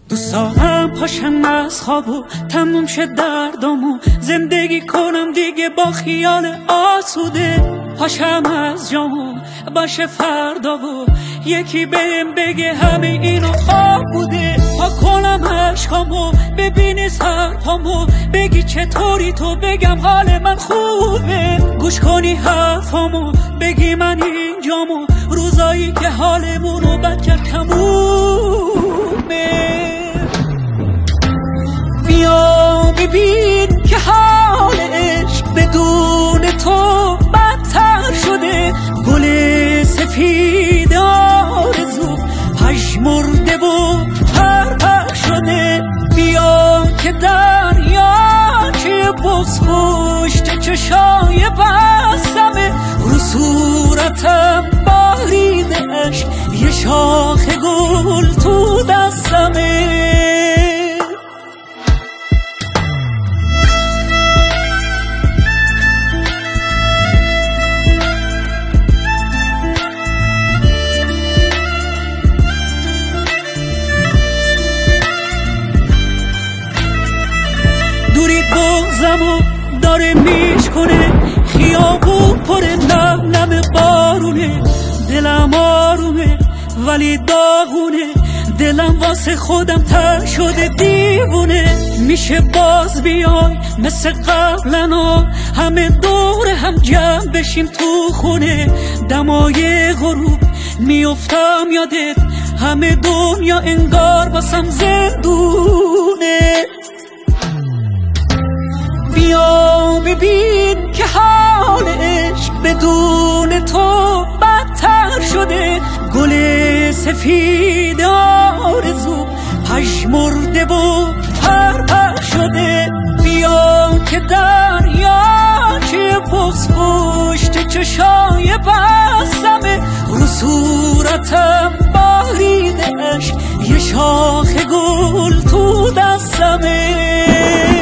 دوستام پاشم از خوابو تموم شد دردامو زندگی کنم دیگه با خیال آسوده پاشم از جامو باشه فردا و یکی بهم بگه همه اینو خواب بوده پا کنم عشقامو ببینی سر پامو بگی چطوری تو بگم حال من خوبه گوش کنی حرفامو بگی من اینجامو روزایی که حالمونو بد کرد تمومه بیا ببین که حال عشق بدون تو بدتر شده گل سفید آرزو پژمرده و پرپر شده بیا که دریاچه بغض پشت چشای بستمه رو صورتم باریده عشق یه شاخ گل تو دستمه بغضمو داره میشکنه خیابون پر نم نم بارونه دلم آرومه ولی داغونه دلم واسه خودم تر شده دیوونه میشه باز بیای مثل قبلنا همه دور هم جمع بشیم تو خونه دمای غروب میافتم یادت همه دنیا انگار واسم زندونه بیا ببین که حال عشق بدون تو بدتر شده گل سفید آرزو پژمرده و پرپر شده بیا که دریاچه بغض پشت چشای بستمه رو صورتم باریده عشق یه شاخ گل تو دستمه